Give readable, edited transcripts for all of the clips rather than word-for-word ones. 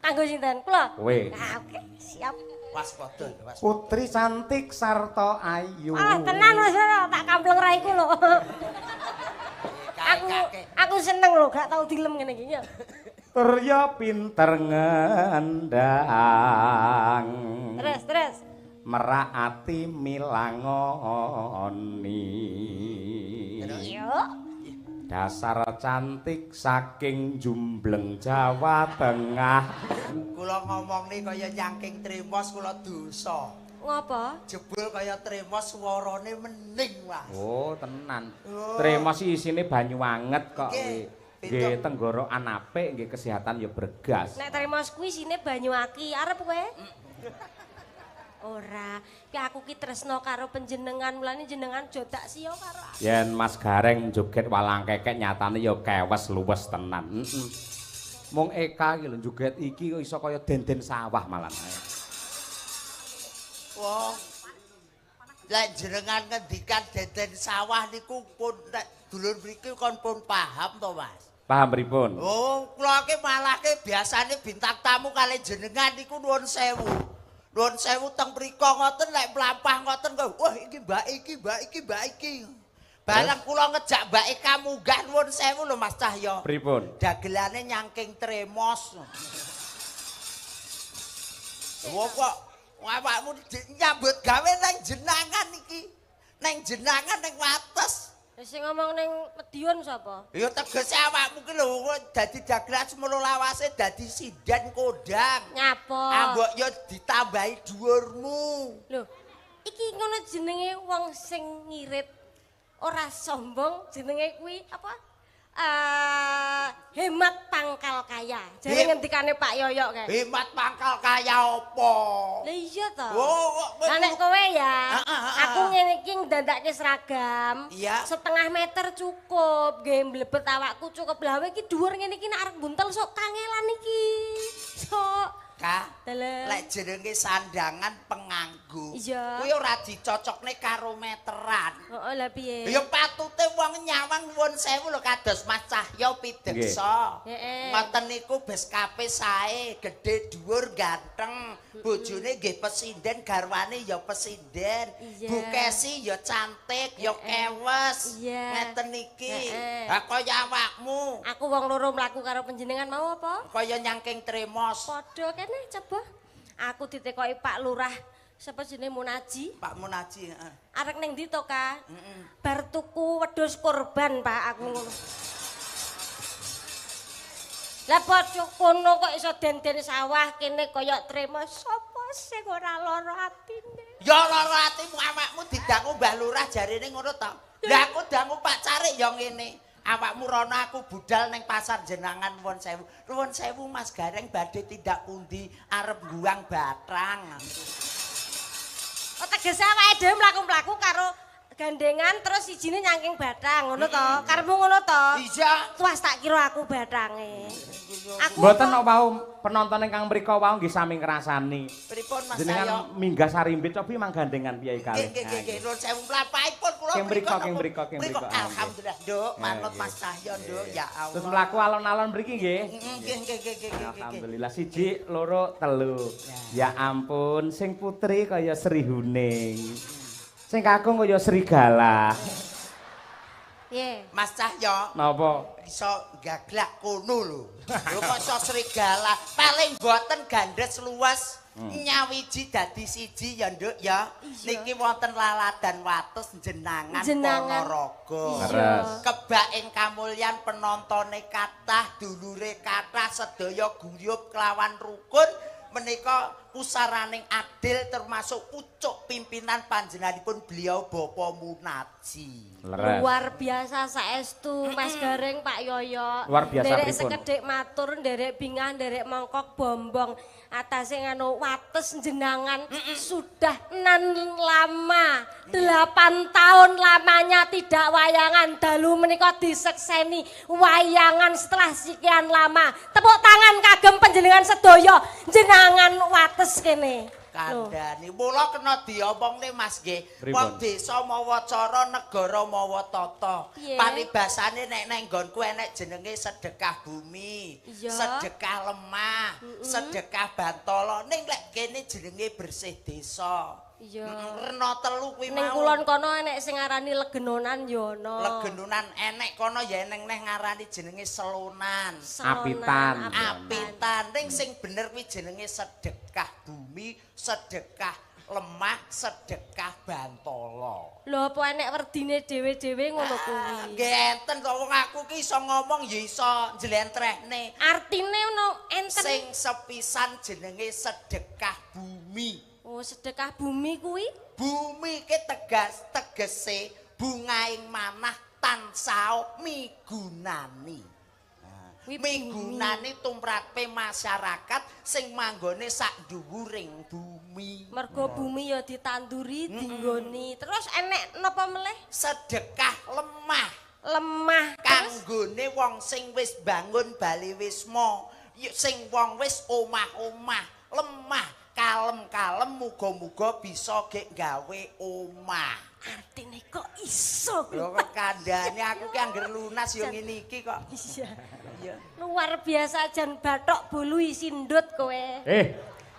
Kanggo sinten? Kula. Kowe. Nah, oke, siap. Waspada, waspada. Putri cantik sarta ayu. Ah, tenan Mas Ora, tak kampleng raiku lho. Aku seneng lho, gak tau dilem ngene iki ya. Tur ya pinter ngendang. Terus. Merak ati milangoni. Yo. Dasar cantik saking Jumbleng Jawa Tengah. Kula ngomong nih kaya nyangking tremos kula dosa. Ngapa? Jebul kaya tremos suarane mening, Mas. Oh, tenan. Oh. Tremos isine banyu anget kok. Nggih. Nggih tenggorokan apik, nggih kesehatan ya bergas. Nek termos kuwi sine banyu aki, arep kowe? Ora, ki aku ki tresno karo panjenengan, mulane jenengan jodak siya karo aku. Yen Mas Gareng joget walang kekek nyatane ya kewes luwes tenan. Mung Eka iki lho joget iki kok iso kaya denden sawah malan. Wong lek jenengan ngendikan deden sawah niku pun nek dulur mriki kon pun paham to, Mas. Paham pripun? Oh, kula ki malah ki biasane bintang tamu kali jenengan niku nuwun sewu. Nuwun sewu teng mriko ngoten lek mlampah ngoten kok. Wah, iki Mbak iki. Barang kula ngejak Mbak Eka munggah nuwun sewu lho Mas Cahyo. Pripun? Dagelane nyangking tremos. Wah kok awakmu nyambut gawe nang jenangan iki. Nang jenangan ning wates. Sing ngomong ning Medion sapa? Ya tegese awakmu ki lho dadi dagelan semono lawase dadi sinden kodang. Nyapa? Ambok ya ditambahi dhuwurmu. Lho, iki ngono jenenge wong sing ngirit ora sombong, jenenge kuwi apa? Hemat pangkal kaya. Jare ngendikane Pak Yoyo kae. Hemat pangkal kaya apa? Lah iya to. Lah nek kowe ya, aku ngene iki ndandake seragam. Iya. 1,5 meter cukup, nggih mlebet awakku cukup. Lah kowe iki dhuwur ngene iki nek arep buntel sok kangelan iki. Sok Kak, Dalam. lek jenenge sandangan penganggu. Iya. Kuwi ora dicocokne karo meteran. Heeh, lah piye? Ya patute wong nyawang nuwun sewu lho kados Mas Cahyo Pideksa. Heeh. Ngoten niku beskape sae, gedhe dhuwur ganteng. Bojone nggih pesinden, garwane ya pesinden. Iya. Bu Kesi ya cantik, ya kewes. Iya. Ngeten iki. Heeh. Ha kaya awakmu, Aku wong loro mlaku karo panjenengan mau apa? kaya nyangking tremos. Padha kene coba. Aku ditekoki Pak Lurah sapa jenenge Munaji. Pak Munaji, heeh. Arek ning ndi to, Kak? Bar tuku wedhus kurban, Pak, aku ngono. Lah bocah kono kok iso denden sawah kene kaya trema sapa sing ora lara atine. Ya lara atimu awakmu didangu Mbah Lurah jarene ngono to. Lah aku dangu Pak Carik ya ngene. Awakmu rono aku budal ning pasar jenangan nuwun sewu. Nuwun sewu Mas Gareng badhe tindak pundi arep guang batrang. Oh tegese awake dhewe mlaku-mlaku karo gandengan terus sijine nyangking bathang ngono to. Karepmu ngono to? Iya. Tuas tak kira aku bathange. Aku Mboten kok wau penonton ingkang mriko wau nggih sami ngrasani. Pripun Mas Cahyo? Jenengan minggah sarimbit cobi mang gandengan piye kalih. Nggih, nuwun sewu mlampahipun kula Keng mriko. Alhamdulillah, Nduk, manut Mas Cahyo, Nduk, ya Allah. Terus mlaku alon-alon mriki nggih. Nggih. Alhamdulillah siji, loro, telu. Ya ampun, sing putri kaya Sri Huning. Sing kakung kaya serigala. piye? Mas Cahyo. Napa? Iso gaglak kono lho. Lho kok iso serigala. Paling boten gandes luwes. Nyawiji dadi siji ya Nduk ya. Niki wonten laladan wates jenangan Ponorogo. Leres. Kebak ing kamulyan penontone kathah, dulure kathah, sedaya guyub kelawan rukun. Menika pusaraning adil termasuk pucuk pimpinan panjenenganipun beliau Bapak Munaji. Leres. Luar biasa saestu Mas Gareng Pak Yoyo. Luar biasa Nderek pripun? sekedhik matur, nderek bingah, nderek mongkok bombong atase nganu wates jenangan sudah nan lama 8 tahun lamanya tidak wayangan dalu menika disekseni wayangan setelah sekian lama. Tepuk tangan kagem panjenengan sedaya jenangan wates kene. Kandhani mula kena diomongne Mas nggih. Wong desa mawa cara, negara mawa tata. Paribasane nek nang nggonku enek jenenge sedekah bumi, sedekah lemah, sedekah bantala. Ning lek kene jenenge bersih desa. Iya. Rena telu kuwi mau. Ning kulon kono enek sing ngarani legenonan ya ana. Legenonan enek kono ya eneng neh ngarani jenenge selonan. Apitan. Apitan. Ning sing bener kuwi jenenge sedekah bumi, sedekah lemah, sedekah bantala. Lho apa enek werdine dhewe-dhewe ngono kuwi. Nggih enten kok wong aku ki iso ngomong ya iso njlentrehne. Artine ono enten. Sing sepisan jenenge sedekah bumi. Oh, sedekah bumi kuwi? Bumi ki tegese bungaing manah tansah migunani. Migunani tumrape masyarakat sing manggone sak dhuwuring bumi. Mergo bumi ya ditanduri, dinggoni. Terus enek napa meneh? Sedekah lemah. Lemah. Kanggone wong sing wis bangun bali wisma, sing wong wis omah-omah, lemah. Kalem-kalem muga-muga bisa gek gawe omah. Artine kok iso kuwi. Lho kok kandhane aku ki angger lunas yo ngene iki kok. Iya. Luar biasa jan bathok bolu isi ndut kowe.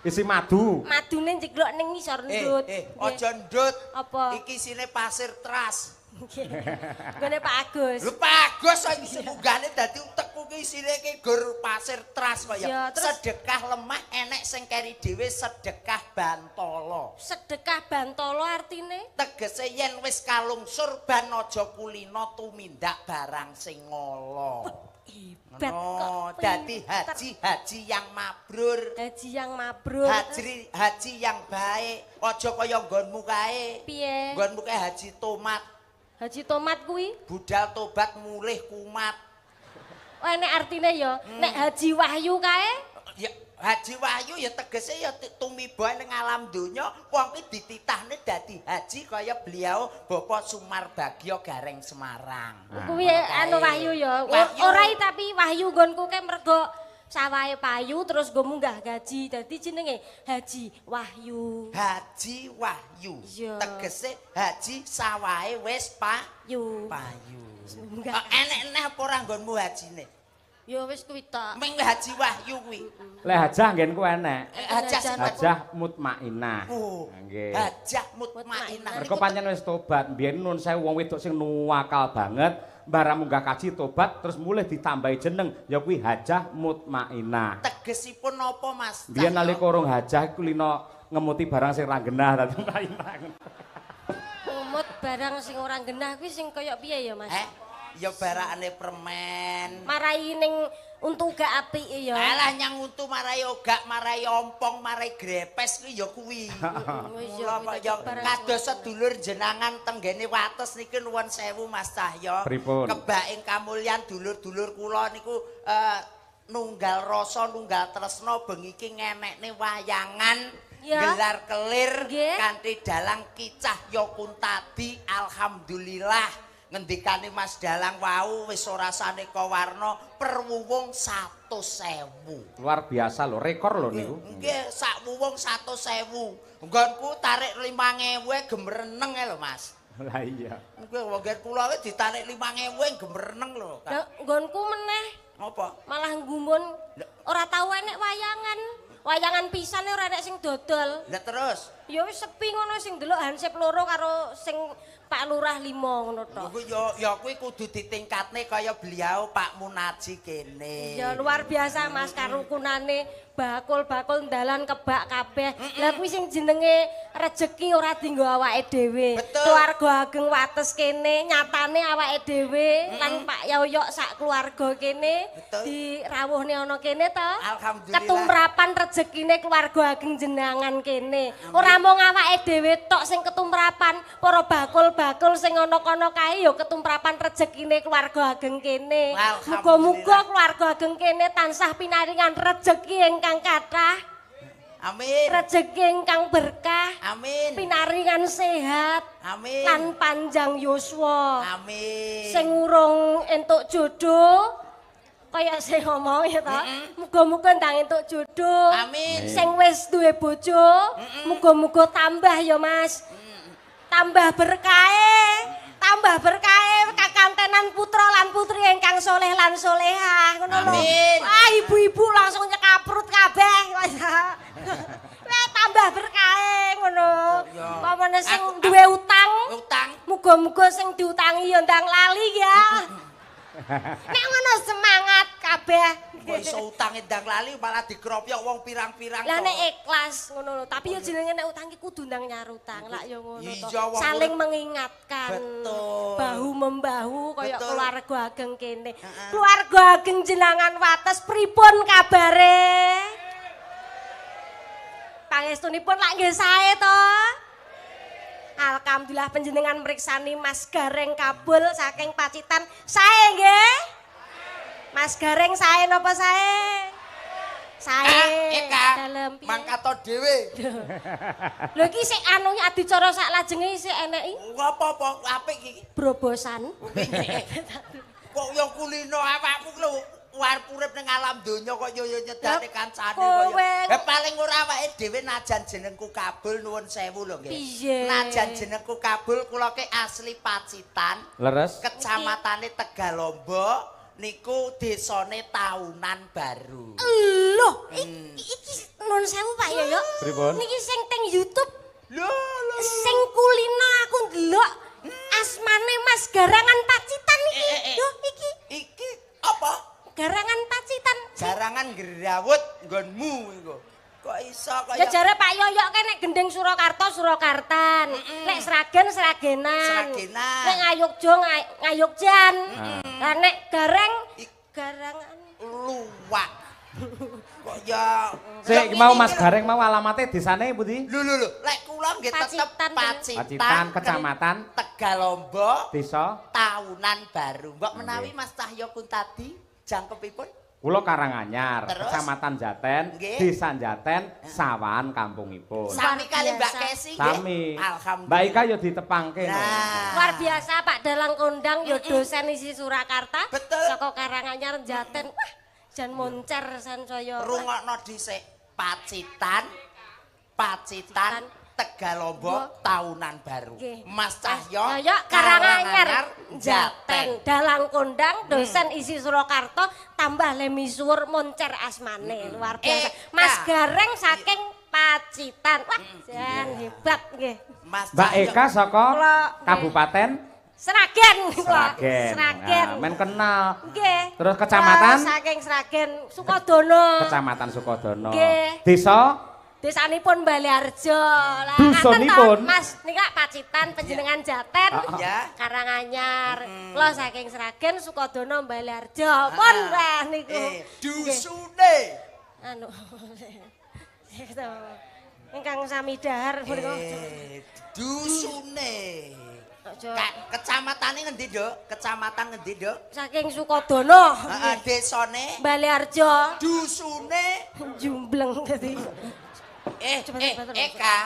Isi madu. Madune njeglok ning ngisor ndut. Aja ndut. Apa? Iki isine pasir tras. Nggone Pak Agus. Lho Pak Agus iki munggane dadi utekku ki isine ki gur pasir tras kok ya. Sedekah lemah enek sing keri dhewe sedekah bantala. Sedekah bantala artine? Tegese yen wis kalungsur ban aja kulina tumindak barang sing ngala. Hebat kok. Dadi haji yang mabrur. Haji yang mabrur. Haji yang baik. Aja kaya nggonmu kae. Piye? Nggonmu kae haji tomat. Haji tomat kuwi? Budal tobat mulih kumat. Oh enek artine ya. Nek Haji Wahyu kae? Ya Haji Wahyu ya tegese ya tumiba ning alam donya wong ki dititahne dadi haji kaya beliau Bapak Sumar Bagyo Gareng Semarang. Kuwi anu Wahyu ya. Ora tapi Wahyu nggonku ke mergo sawahe payu terus go munggah gaji dadi jenenge Haji Wahyu. Haji Wahyu. Tegese haji sawahe wis payu. Enek neh apa ora nggonmu hajine? Ya wis kuwi tok. Ming Haji Wahyu kuwi. Lek hajah nggenku enek. Hajah mutmainah. Nggih. Hajah mutmainah. Mergo pancen wis tobat, mbiyen nun saya wong wedok sing nuwakal banget, barang munggah kaji tobat terus mulih ditambahi jeneng ya kuwi hajah mutmainah. Tegesipun napa Mas? Biyen nalika urung hajah iku lino ngemuti barang sing ra genah dadi mutmainah. Ngemut barang sing ora genah kuwi sing kaya piye ya Mas? Ya barakane permen. Marai ning untu gak apik ya. Alah nyang untu marai ogak, marai ompong, marai grepes kuwi ya kuwi. Mula kok ya kados sedulur jenengan tenggene wates niki nuwun sewu Mas Cahya. Kebaking kamulyan dulur-dulur kula niku nunggal rasa, nunggal tresna bengi iki ngenekne wayangan gelar kelir kanthi dalang Kicah Yokuntadi. Alhamdulillah. Ngendikane Mas Dalang wau wis ora saneka warna perwuwung 100.000. Luar biasa lho, rekor lho niku. Nggih, sak wuwung 100.000. Nggonku tarik 5.000 gemreneng lho Mas. Lah iya. Nggih, wong kula wis ditarik 5.000 gemreneng lho. Lah nggonku meneh. Apa? Malah nggumun ora tau enek wayangan. Wayangan pisane ora enek sing dodol. Lah terus? Ya wis sepi ngono sing delok hansip loro karo sing Pak Lurah 5 ngono tok. Ya kuwi kudu ditingkatne kaya beliau Pak Munaji kene. Ya luar biasa Mas karukunane bakul-bakul ndalan kebak kabeh. Lah kuwi sing jenenge rejeki ora dienggo awake dhewe. Keluarga ageng wates kene nyatane awake dhewe lan Pak Yoyok sak keluarga kene dirawuhne ana kene to. Alhamdulillah. Ketumrapan rejekine keluarga ageng jenengan kene. Ora mung awake dhewe tok sing ketumrapan, para bakul-bakul sing ana kono kae ya ketumrapan rejekine keluarga ageng kene. Muga-muga keluarga ageng kene tansah pinaringan rejeki ingkang kathah. Amin. Rejeki ingkang berkah. Amin. Pinaringan sehat. Amin. Lan panjang yuswa. Amin. Sing urung entuk jodoh kaya sing ngomong ya to. Muga-muga ndang entuk jodoh. Amin. Sing wis duwe bojo, muga-muga tambah ya Mas. Tambah berkahe. Tambah berkahe kakantenan putra lan putri ingkang soleh lan solehah ngono lho. Amin. Ah ibu-ibu langsung nyekaprut kabeh. Wah tambah berkahe ngono. Pamane sing duwe utang, muga-muga sing diutangi ya ndang lali ya. Nek ngono semangat kabeh. Kok iso utange ndang lali malah dikropyok wong pirang-pirang Lah nek ikhlas ngono lho, tapi ya jenenge nek utang ki kudu ndang nyarutang, lak ya ngono to. Iya, wong Saling urip. mengingatkan. Betul. Bahu membahu kaya Betul. keluarga ageng kene. Keluarga ageng jenengan wates pripun kabare? Pangestunipun lak nggih sae to? Alhamdulillah panjenengan mriksani Mas Gareng kabul saking Pacitan. Sae nggih? Mas Gareng sae napa sae? Sae. Eka, Dalem piye? mangkato dhewe. Lho iki sik anu adicara sak lajenge sik eneki Apa-apa apik iki. brobosan. Kok yo kulino awakmu lho arep urip ning alam donya kok yo nyedane kancane kowe. kok. Paling ora awake dhewe najan jenengku Kabul nuwun sewu lho nggih. Piye? Najan jenengku Kabul kula ki asli Pacitan, Leres. kecamatane Tegalombo niku desane Taunan Baru. Loh, iki nun sewu Pak Yoyo. Pripun? Niki sing teng YouTube Lho. sing kulino aku ndelok asmane Mas Garangan Pacitan iki. Yo iki Iki apa? Garangan Pacitan. Jarangan gerawut nggonmu iku. Kok iso Ya kaya jare Pak Yoyo ke nek gendeng Surakarta Surakartan. Nek Sragen Sragenan. Sragenan. Nek Ngayogja Ngayogjan. Lah nek Gareng Garangan. luwak. Kok ya Sik mau Mas Gareng mau alamate desane pundi? Lho, lek kula nggih tetep Pacitan, Pacitan, Kecamatan Tegalombo, Desa Taunan Baru. Mbok menawi Mas Cahyo Kuntadi jangkepipun Kula Karanganyar, Terus? Kecamatan Jaten, Nggih. Desa Jaten, Sawan kampungipun. sami kali Mbak biasa. Kesi nggih. Sami. Alhamdulillah. Mbak Ika yo ditepangke. no. Nah. Luar biasa Pak Dalang Kondang yo dosen isi Surakarta. Betul. Saka Karanganyar Jaten. Wah, jan moncer sansaya. Rungokno dhisik Pacitan, Tegalombo, Taunan Baru. Nggih. Mas Cahyo Yoyo Karanganyar Jaten. Dalang Kondang dosen isi Surakarta tambah le misuwur moncer asmane. Luar biasa. Mas Gareng saking Pacitan. Wah, jan hebat nggih. Mas Mbak Cahyo. Eka saka Kula- Kabupaten Sragen. Sragen. Sragen. Nah, men kenal. Nggih. Terus kecamatan? Saking Sragen Sukodono. Kecamatan Sukodono. Nggih. Desa Desanipun Baliharjo. Lah Dusunipun? ngaten to, Mas nika Pacitan panjenengan Jaten. Ya. Karanganyar. Kula saking Sragen Sukodono Baliharjo. Pun lah niku. Dusune. Anu. Ingkang sami dahar menika. Dusune. Aja. Kecamatane ngendi, Nduk? Kecamatan ngendi, Nduk? Saking Sukodono. Heeh, desane Baliharjo. dusune. Jumbleng dadi. Coba. Eka.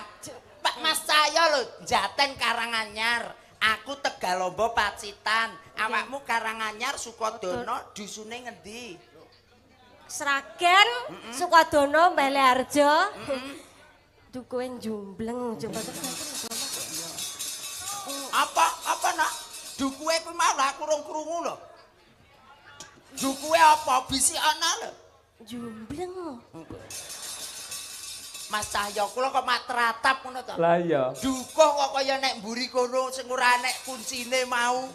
Pak Mas Cahyo lho, Jaten Karanganyar. Aku Tegalombo Pacitan. Awakmu Karanganyar Sukodono, dusune ngendi? Sragen, Sukodono, Baliharjo. Dukuhe jumbleng coba. Apa nak? Dukuhe kuwi mau lah aku rung krungu lho. Dukuhe apa bisi ana lho. Jumbleng. Mas Cahyo kula kok mak teratap ngono to. lah iya. Dukuh kok kaya nek mburi kono sing ora nek kuncine mau.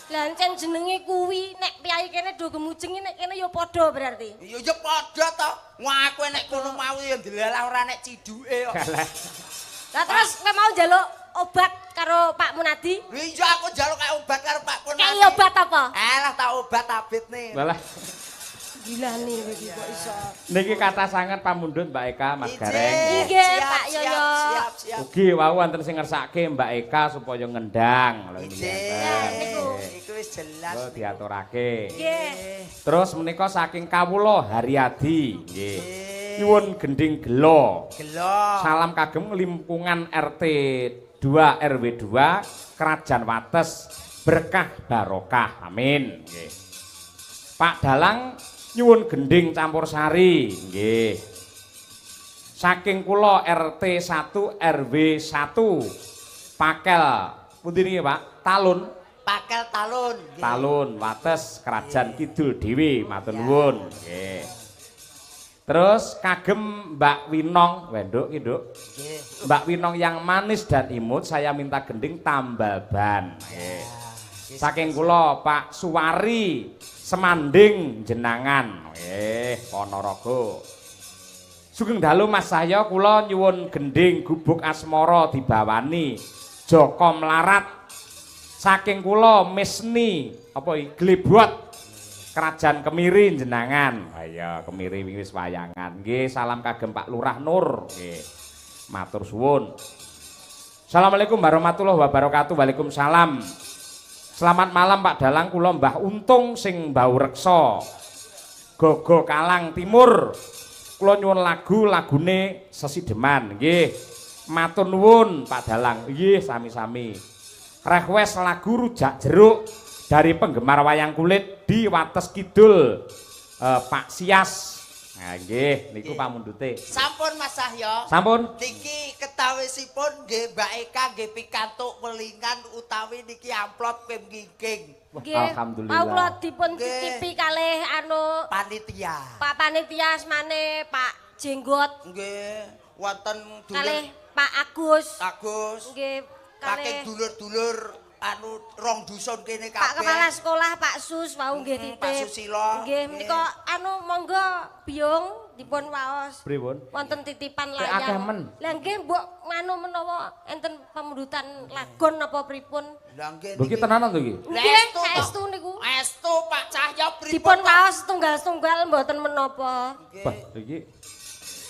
Lah encen jenenge kuwi nek piyai kene do gemujengi nek kene ya padha berarti. Ya padha to. Wah aku nek kono mau ya ndelalah ora nek ciduke kok. Lah terus kowe mau njaluk obat karo Pak Munadi? Iya aku njaluk kayak obat karo Pak Pun. Kei obat apa? Alah tak obat tabit nih. Lah Gila nih iki kok iso. niki kata sangat pamundhut Mbak Eka, Mas Gareng. Nggih, Pak Yoyo. Siap. Ugi wau wonten sing ngersake Mbak Eka supaya ngendang lho Ije. niku. Iku wis jelas. Lho diaturake. Nggih. Terus menika saking kawula Haryadi nggih. Nyuwun gending gelo. Gelo. Salam kagem lingkungan RT 2 RW 2 Krajan Wates berkah barokah. Amin nggih. Pak Dalang nyuwun gending campursari nggih. Saking kula RT 1 RW 1 Pakel pundi niki Pak? Talun. Pakel Talun. Nggih. Talun wates Krajan Kidul dhewe matur nuwun. Nggih. Terus kagem Mbak Winong, wenduk ki Nduk. Nggih. Mbak Winong yang manis dan imut saya minta gending tambal ban. Nggih. Saking kula Pak Suwari Semanding Jenangan. Nggih, Ponorogo. Sugeng dalu Mas saya kula nyuwun gending gubuk asmara dibawani Joko Mlarat. Saking kula Misni apa iki Glebot Kerajaan Kemiri Jenangan. Ayo Kemiri wis wayangan. Nggih, salam kagem Pak Lurah Nur. Nggih. Matur suwun. Assalamualaikum warahmatullahi wabarakatuh. Waalaikumsalam. Selamat malam Pak Dalang, kula Mbah Untung sing Mbau Reksa. Gogo Kalang Timur. Kula nyuwun lagune Sesideman. Nggih. Matur nuwun Pak Dalang. Nggih, sami-sami. Request lagu Rujak Jeruk dari penggemar wayang kulit di Wates Kidul. Pak Sias. Nah, nggih, niku pamundhute. Sampun Mas Sahyo. Sampun. Niki ketawisipun nggih Mbak Eka nggih pikantuk welingan utawi niki amplop pem gingking. Nggih. Alhamdulillah. Kula dipun Nggih. titipi kalih Panitia. Pak Panitia asmane Pak Jenggot Nggih, wonten kalih dulur Pak Agus. Agus. Nggih, Pakai kalih dulur-dulur anu rong dusun kene kabeh. Pak Kepala Sekolah Pak Sus wau nggih titip. Pak Susilo. Nggih, menika anu monggo biung dipun waos. Pripun? Wonten titipan Akeh layang. men. Lah nggih mbok anu menawa enten pemundutan lagon apa pripun? Lah nggih Lho ki tenanan to iki? Nggih, Estu, toh. saestu niku. Estu Pak Cahyo pripun? Dipun kok? waos tunggal-tunggal mboten menapa. Nggih. Wah, iki.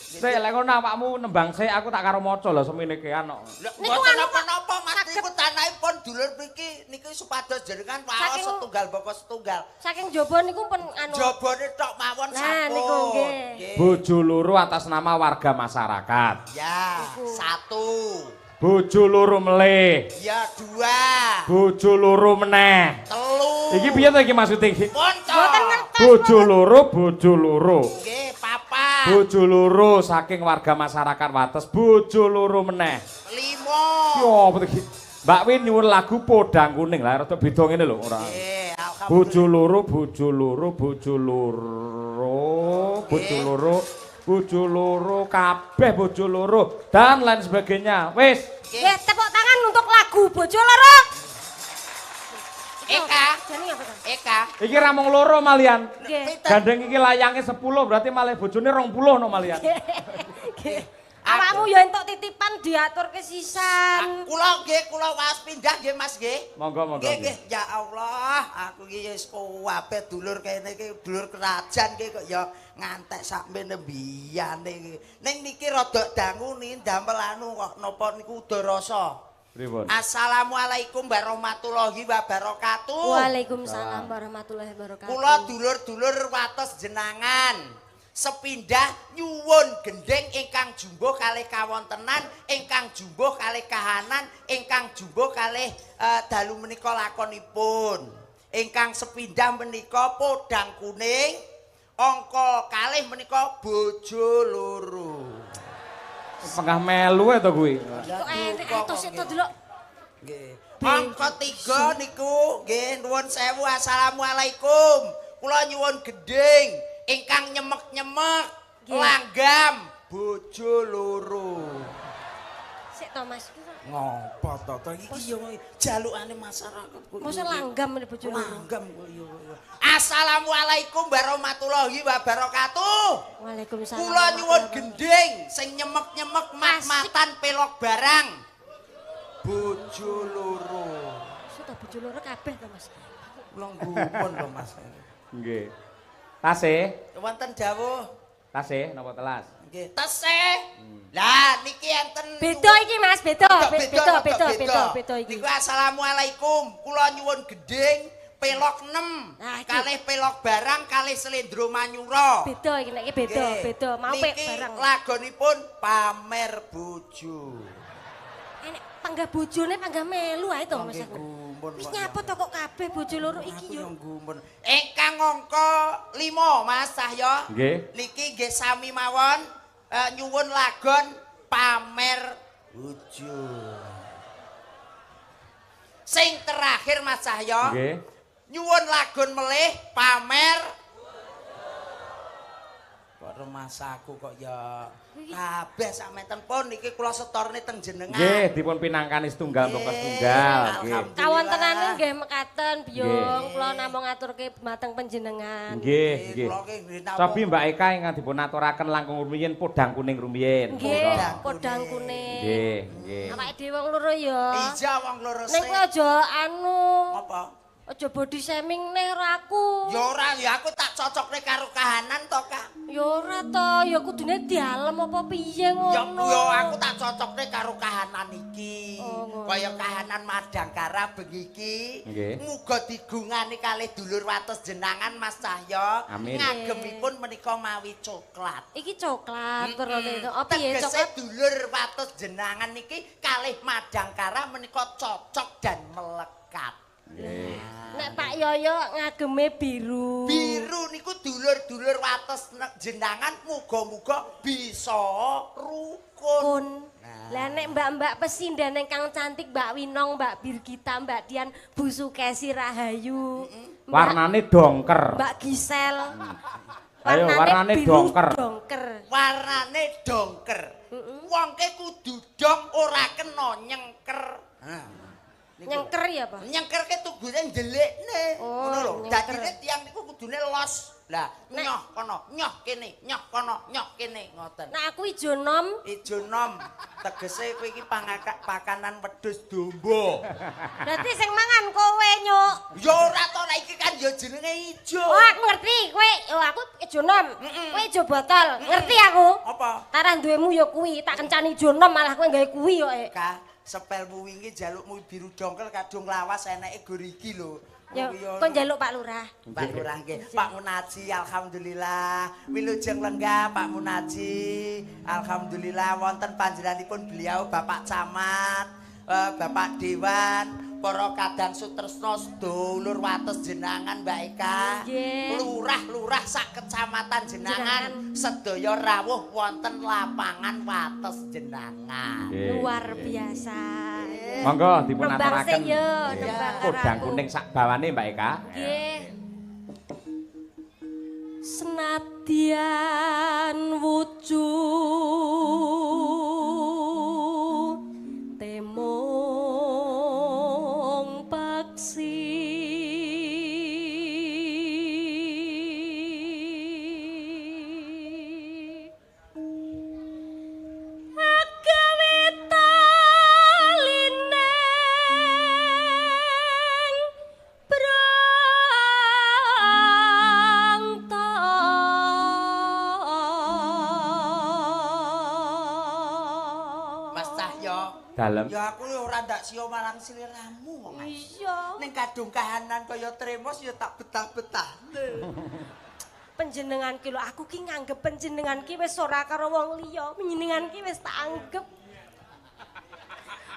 Sik lek ngono awakmu nembang sik aku tak karo maca lho semene kean kok. Lho, Niku mboten anu, napa-napa Mas saged- niku tanahipun dulur mriki niki supados jenengan waos Saking- setunggal bapa setunggal. Saking jaba niku pun anu. Jabone tok mawon Nah, sampun. niku nggih. Nggih. Bojo loro atas nama warga masyarakat. Ya, Niku. 1. Bojo loro melih. Ya, 2. Bojo loro meneh. 3. Iki piye to iki maksude iki? Ponco. Mboten ngertos. Bojo loro, bojo loro. Nggih, papat. Bojo loro saking warga masyarakat Wates, bojo loro meneh. 5. Yo apa iki? Mbak Win nyuwun lagu Podang Kuning. Lah rada beda ngene lho ora. Nggih, alhamdulillah. Bojo loro, bojo loro, bojo loro, bojo loro, bojo loro, kabeh bojo loro dan lain sebagainya. Wis. Nggih, tepuk tangan untuk lagu Bojo Loro. Eka. Jenenge apa, Kang? Eka. Iki ra mung loro malian. Nggih. Pinten? Gandeng iki layange 10 berarti malah bojone 20 no malian. Nggih. Awakmu ya entuk titipan diatur kesisan. Kula nggih, kula waos pindah nggih Mas nggih. Monggo monggo. Nggih, nggih. Ya Allah, aku iki wis kuwabe dulur kene iki dulur kerajaan iki kok ya ngantek sak menembiyane iki. Ning niki rada dangu nih damel anu kok napa niku udarasa. Pripun? Assalamualaikum warahmatullahi wabarakatuh. Waalaikumsalam warahmatullahi wabarakatuh. Kula dulur-dulur Wates Jenangan. Sepindah nyuwun gendeng ingkang jumbuh kalih kawontenan, ingkang jumbuh kalih kahanan, ingkang jumbuh kalih dalu menika lakonipun. Ingkang sepindah menika Podang Kuning, angka kalih menika Bojo Loro. Pengah melu to kuwi. Kok enek atos itu delok. Nggih. Angka 3 niku nggih nuwun sewu assalamualaikum. Kula nyuwun gending ingkang nyemek-nyemek Nggih. langgam Bojo Loro. Sik to Mas. Ngopo to iki yo jalukane masyarakat kok. Mosok langgam ini Bojo Loro. Langgam kok yo. Assalamualaikum warahmatullahi wabarakatuh. Waalaikumsalam. Kula nyuwun gending sing nyemek-nyemek mat-matan pelok barang. Bojo Loro. Sudah Bojo Loro kabeh to Mas. Kula nggumun lho Mas. Nggih. Tasih, Wonten dawuh. tasih napa telas? Nggih, tesih. Lah niki enten Beda iki Mas, beda iki. Niku assalamualaikum. Kula nyuwun gending pelok 6. Nah, iki. Kalih pelok barang kalih Slendro Manyura. Beda iki nek iki beda. Mau pek Niki barang. lagonipun pamer bojo. Enek panggah bojone panggah melu ae to Mas. Nggih, gumun Wis kok. nyapa to kok kabeh bojo loro iki Aku yo. gumun. Ingkang angka 5 Mas Cahya. Nggih. Niki nggih sami mawon nyuwun lagon pamer bojo. Sing terakhir Mas Cahya. Nggih. Nyuwun lagon melih pamer kok remasaku kok ya kabeh sameten pun niki kula setorne teng jenengan. Nggih, dipun pinangkani setunggal toko setunggal. Nggih. Kawontenane nggih mekaten Biung, Nggih. kula namung ngaturke dumateng panjenengan. Nggih, nggih. Kula ki nggih namung- Cobi Mbak Eka ingkang dipun aturaken langkung rumiyin podang kuning rumiyin. Nggih, Monggo. podang kuning. Nggih, nggih. Awake dhewe wong loro ya. Iya wong loro Ning kowe aja apa? aja body shaming nih karo aku. Ya ora, ya aku tak cocokne karo kahanan to, Kak. Ya ora to, ya kudune dialem apa piye Ya ngono. yo aku tak cocokne karo kahanan iki. Oh, ngono. Kaya kahanan Madangkara bengi iki. Nggih. Muga digungani kalih dulur wates jenangan Mas Cahya. Amin. Ngagemipun menika mawi coklat. Iki coklat terus itu. Oh piye Tegese coklat? dulur wates jenangan niki kalih Madangkara menika cocok dan melekat. Nek Pak Yoyo ngageme biru. Biru niku dulur-dulur wates jenangan muga-muga bisa rukun. Kun. Lah nek mbak-mbak pesindan ingkang cantik Mbak Winong, Mbak Birgita, Mbak Dian, Bu Sukesi Rahayu. Warnane dongker. Mbak Gisel. Ayo, warnane biru dongker. Dongker. Warnane dongker. Wong ke kudu dong ora kena nyengker. Nyengker ya, Pak? Nyengkerke tugune ndelikne. Oh, Ngono lho. nyengker. Dadine tiyang niku kudune los. Lah, nyoh kono, nyoh kene, nyoh kono, nyoh kene ngoten. Nah aku ijo nom. Ijo nom tegese kowe iki pakanan wedhus domba. Berarti sing mangan kowe nyuk. Ya ora to nek iki kan ya jenenge ijo. Oh aku ngerti kowe. Oh aku ijo nom. Kowe ijo botol. Ngerti aku. Apa? Tarah duwemu ya kuwi, tak kencani ijo nom malah kowe gawe kuwi kok. Ka sepelmu wingi jalukmu biru dongkel kadung lawas eneke gorigi lho. Ya, kok njaluk Pak Lurah. Pak Lurah nggih. Pak Munaji alhamdulillah. Wilujeng lenggah Pak Munaji. Alhamdulillah wonten panjenenganipun beliau Bapak Camat, Bapak Dewan, para kadang sutresna sedulur wates jenangan Mbak Eka. Nggih. Lurah-lurah sak kecamatan jenangan sedaya rawuh wonten lapangan wates jenangan. Nggih. Luar biasa. Monggo dipun Nembang aturaken. sik yo, Nggih. nembang karo Podang aku. kuning sak bawane Mbak Eka. Nggih. Senadyan wujud temong paksi agawe talineng Mas Cahya. Dalem. Ya aku ora ndak sio marang sliramu kok. Mas. Iya. Ning kadung kahanan kaya tremos ya tak betah-betah. Panjenengan ki lho aku ki nganggep panjenengan ki wis ora karo wong liya, panjenengan ki wis tak anggap.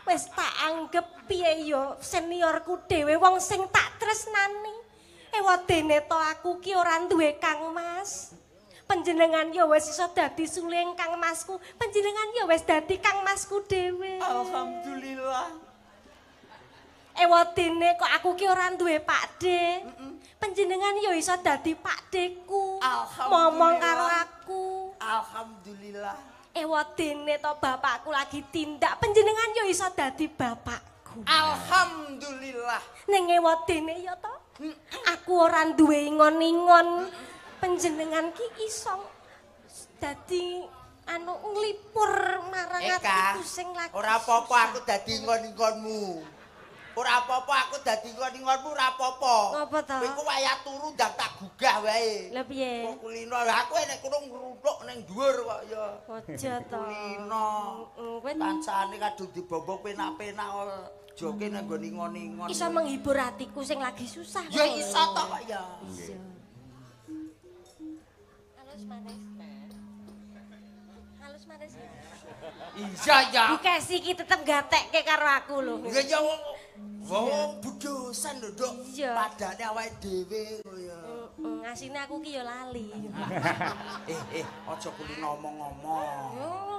Wis tak anggap piye yo seniorku dhewe wong sing tak tresnani. Ewadene to aku ki ora duwe kangmas. Panjenengan yo wis iso dadi suling kangmasku. Panjenengan yo wis dadi kangmasku dhewe. Alhamdulillah. Ewadene kok aku ki ora duwe pakde. Panjenengan yo iso dadi pakdeku. Alhamdulillah. Ngomong karo aku. Alhamdulillah. Ewadene to bapakku lagi tindak, panjenengan yo iso dadi bapakku. Alhamdulillah. Ning ewadene yo to. Aku ora duwe ingon-ingon. Panjenengan ki iso dadi anu nglipur marang Eka, atiku sing lagi. ora apa-apa susah. aku dadi ngon-ngonmu. Ora apa-apa aku dadi ngon-ngonmu ora apa-apa. Ngapa to? Kowe ku wayah turu ndang tak gugah wae. Lah piye? Kok kulino lah aku nek kurung ngrutuk ning dhuwur kok ya. Aja to. Kulino. Kowe Kancane kadung dibobok penak-penak joke nang nggone ngon-ngon. iso menghibur hatiku sing lagi susah. Ya iso to kok ya. Halus manis. Halus manis. Iya ya. Bu Kesi iki tetep gatekke karo aku lho. Ya ya Wong budosan lho, Nduk. Iya. Padane awake dhewe kaya. Ngasine aku ki ya lali. Aja kudu ngomong-ngomong.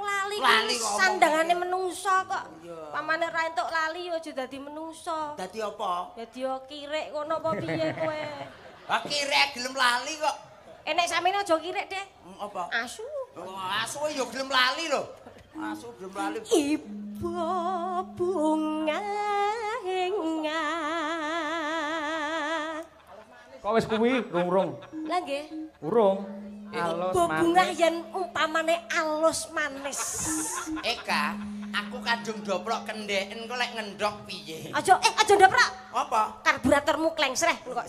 Lali Lali ki ngomong. sandangane menungso kok. Iya. Pamane ra entuk lali ya aja dadi menungso. Dadi apa? Dadi ya kirek ngono apa piye kowe? Ah kirek gelem lali kok. Enek sampeyan aja kirek, Dek. Apa? Asu. Asu ya gelem lali lho. Asu gelem lali. Ibu bunga henga. Kok wis kuwi rung-rung? Lah nggih. Urung. Alus Bunga manis. yen umpamane alus manis. Eka, aku kadung doprok kendeken kok lek ngendhok piye? Aja ndaprak. Apa? Karburatormu klengsreh kok.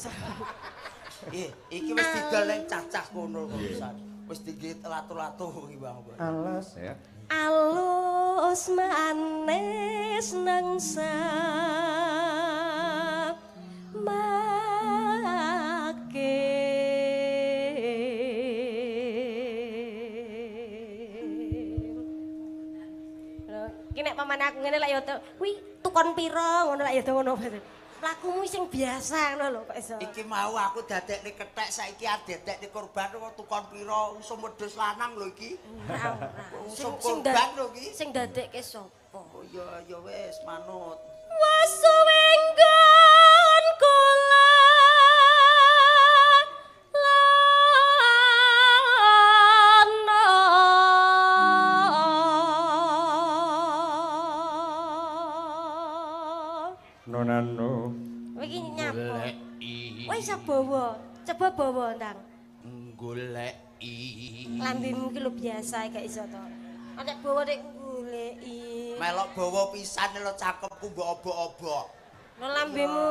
Iki wis didol ning cacah kono kok pisan. Wis digit latu-latu iki Bang. Alus ya. Alus manis nangsa make iki nek pamane aku ngene lak ya kuwi tukon pira ngono lak ya ngono lakumu sing biasa ngono lho kok iso Iki mau aku dadekne kethek saiki adekne korban kok tukon pira usum wedhus lanang lho iki. Usum korban lho iki. sing dadekke sapa Oh ya wis manut. Wasuwe nggon kula Nonano. iki nyapa wis bawa coba bawa ndang Goleki lambemu ki lho biasa gak iso to nek bawa nek goleki melok bawa pisan lho cakepku mbok obok-obok. lho lambemu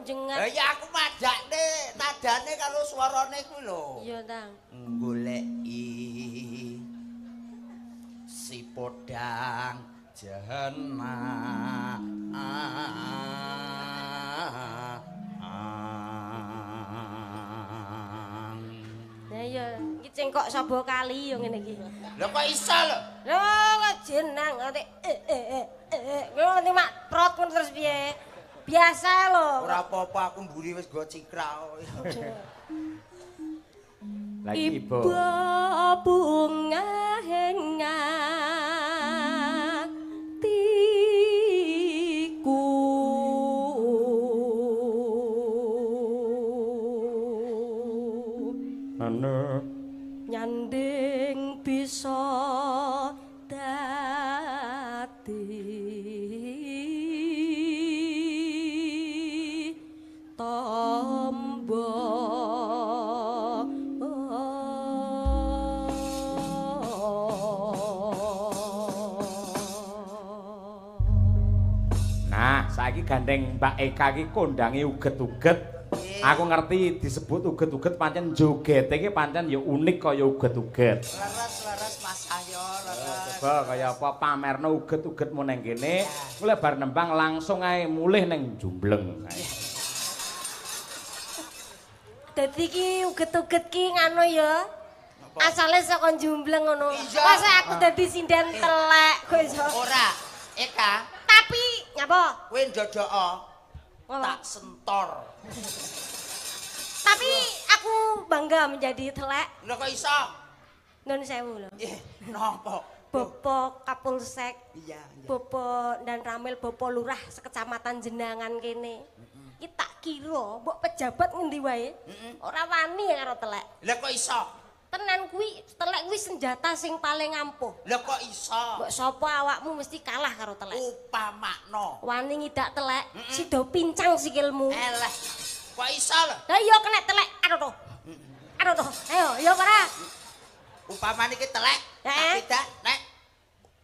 jengat Lah ya aku madakne nadane karo swarane kuwi lho. iya ndang Goleki si podang jana nah iya iki cengkok sabo kali yo ngene iki lho kok iso lho lho kok jenang ngerti ngerti mak prot ngono terus piye biasa lho ora apa-apa aku mburi wis go cikrak Lagi ibu. bunga henga tiku Anu. nyanding bisa dadi tombo Nah, saiki gandeng Mbak Eka iki kondange uget-uget. Aku ngerti disebut uget-uget pancen joget iki pancen ya unik kaya uget-uget. leres Mas Ahyo leres Coba kaya apa pamerno uget-ugetmu ning kene, mulai bar nembang langsung ae mulih ning Jumbleng. dadi iki uget-uget ki ngono ya asale saka Jumbleng ngono Iya. pas aku dadi sinden telek kowe iso ora Eka tapi nyapa kowe ndodoko tak sentor tapi aku bangga menjadi telek lho kok iso nun sewu lho napa Bopo Kapolsek iya Bopo dan Ramil Bopo Lurah sekecamatan Jenangan kene iki tak kira mbok pejabat ngendi wae ora wani karo telek lho kok iso tenan kuwi telek kuwi senjata sing paling ampuh lho kok iso mbok sapa awakmu mesti kalah karo telek upamakno wani ngidak telek sida pincang sikilmu eleh kok iso lho lah iya kena telek aduh to ayo ya ora upamane iki telek tapi dak nek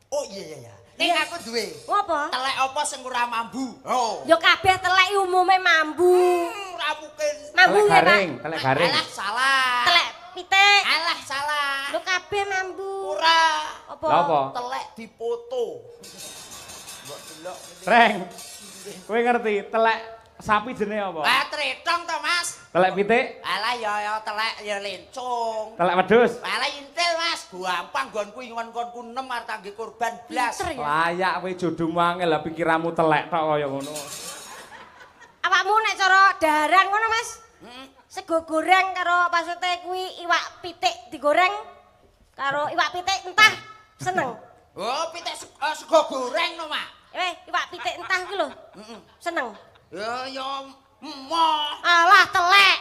oh iya nek aku duwe apa telek apa sing ora mambu oh ya kabeh telek umume mambu ora mungkin mambu Telek ya Pak garing, telek garing. alah salah telek pitik alah salah lho kabeh mambu ora apa Lha apa? telek dipoto mbok delok Reng. Kowe ngerti telek sapi jenenge apa? ah tretong to Mas Telek pitik, alah ya telek ya lencung telek wedhus. alah intil Mas gampang nggonku ingon-ingonku 6 arep kangge korban blas Pinter ya. Layak kowe jodohmu angel lah pikiranmu telek tok kaya ngono. Awakmu nek cara daharan ngono, Mas? Sego goreng karo maksudnya kuwi iwak pitik digoreng karo iwak pitik entah seneng. Oh, pitik sego goreng no, Mak. Iwak pitik entah kuwi lho. Seneng. Ya emoh. Alah telek.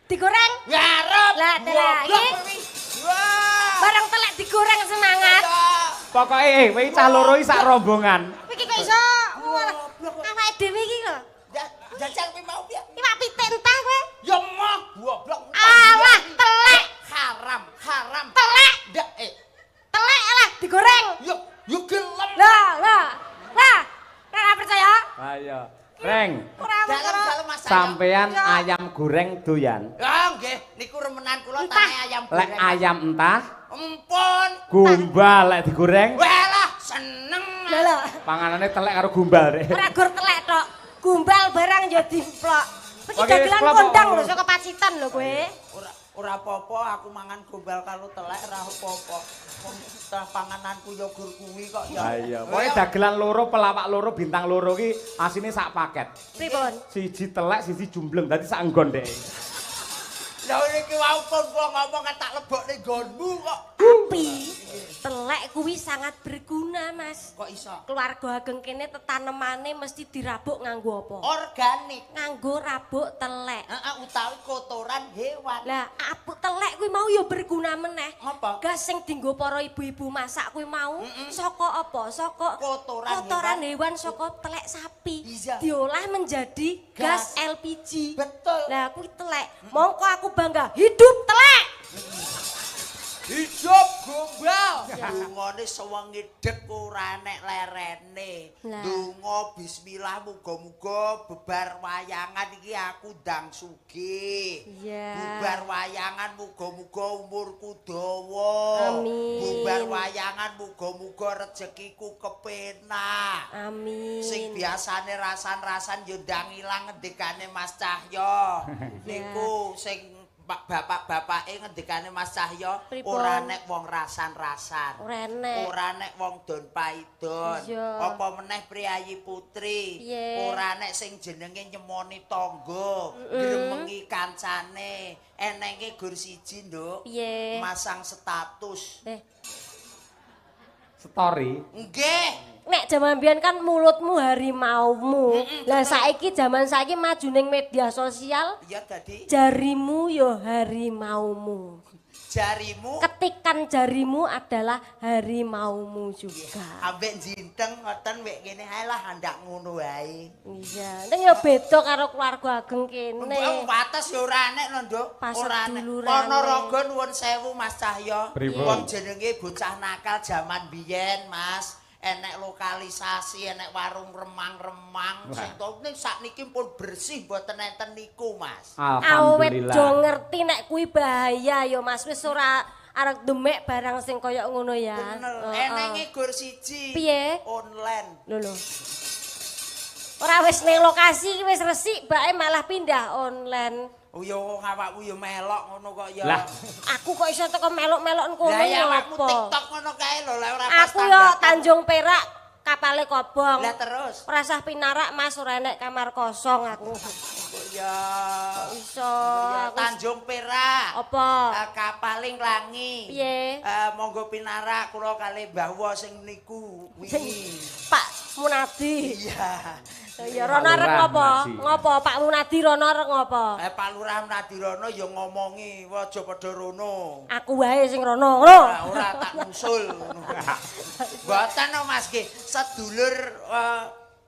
Digoreng? Ngarep. Lah telek iki. Wah. Bareng telek digoreng semangat. Pokoke kowe cah loro iki sak rombongan. Iki kok iso awake dhewe iki lho. Jajal kowe mau piye? Iwak pitik entah kowe. Ya emoh, goblok. Alah telek. Haram. Telek. Ndak Telek alah digoreng. Yo gelem. Lah. Ora percaya? Ayo. Reng, Dalam Mas. sampean ayam goreng doyan. Ya nggih, niku remenan kula Entah. tane ayam Lek goreng. ayam entah, Empun. gumbal lek digoreng, Walah, seneng. Lah. panganane telek karo gumbal rek. Ora gur telek tok. Gumbal barang ya dimplok. Iki Oke, dagelan sekolah, kondang Pak. lho saka Pacitan lho kowe. Ora apa-apa, aku mangan gombal karo telek ora apa-apa. Wong pangananku ya gur kuwi kok ya. Ayo, pokoke dagelan loro, pelawak loro, bintang loro ki asine sak paket. Pripun? Siji telek, siji jumbleng, dadi sak nggon dek. Lah iki wau pun kula ngomong tak lebokne nggonmu kok. Tapi telek kuwi sangat berguna, Mas. Kok iso? Keluarga ageng kene tetanemane mesti dirabuk nganggo apa? Organik. Nganggo rabuk telek. Heeh, utawi kotoran hewan. Lah, apuk telek kuwi mau ya berguna meneh. Apa? Gas sing dienggo para ibu-ibu masak kuwi mau saka apa? Saka Kotoran hewan saka telek sapi. Iya. Diolah menjadi gas LPG. Betul. Lah kuwi telek. Mongko aku bangga hidup telek. Hidup gombal. Dungane sewengi dek ora nek lerene. Lah. Donga bismillah muga-muga bebar wayangan iki aku ndang sugih. Iya. Bubar wayangan muga-muga umurku dawa. Amin. Bubar wayangan muga-muga rezekiku kepenak. Amin. Sing biasane rasan-rasan yo ndang ilang ngendikane Mas Cahyo. Niku sing bapak-bapake ngendikane Mas Cahyo Pripun? ora nek wong rasan-rasan. Ora enek. Ora nek wong don paidon. Iya. Apa meneh priyayi putri. Piye? Ora nek sing jenenge nyemoni tangga, ngremengi kancane. Enenge gur siji, Nduk. Piye? Masang status. Story. Nggih. Nek jaman biyen kan mulutmu harimaumu. Lah saiki jaman saiki maju ning media sosial, Iya dadi jarimu yo harimaumu. jarimu Ketikan jarimu adalah harimaumu juga. ambek jinteng ngoten wek kene ae lah handak ngono wae. Iya, ning yo beda karo keluarga ageng kene. Mbok wates ya ora enek lho, Nduk. Pas Ora enek. sedulurane. Ponorogo nuwun sewu Mas Cahyo. Pripun? Wong jenenge bocah nakal jaman biyen, Mas. Enek lokalisasi, enek warung remang-remang. Sing ning sakniki pun bersih mboten enten niku, Mas. Awet Alhamdulillah. do ngerti nek kuwi bahaya yo Mas, wis ora arek demek barang sing kaya ngono ya. Bener. Heeh. Enenge gur siji. Piye? Online. Lho. Ora wis ning lokasi wis resik bae malah pindah online. Oh ya awakmu ya melok ngono kok ya. Lah. Aku kok iso teko melok-melok kono Lah ya awakmu ngopo? TikTok ngono kae lho, lah ora pas Aku yo Tanjung Perak kapale kobong. Lah terus. Ora sah pinarak Mas, ora enek kamar kosong aku. Ya. Iso. Ya, aku- Tanjung Perak. Apa? Kapaling Langi. Piye? Monggo pinarak kula kalih Mbah Wo sing niku wingi. Pak Munadi. Iya. Ya rono arek Lurah ngopo? Munadi. Ngopo Pak Munadi rono arek ngopo? Pak Lurah Nadirono ya ngomongi aja padha rono. Aku wae sing rono, ngono. Ora tak nusul ngono. Mboten no Mas nggih, sedulur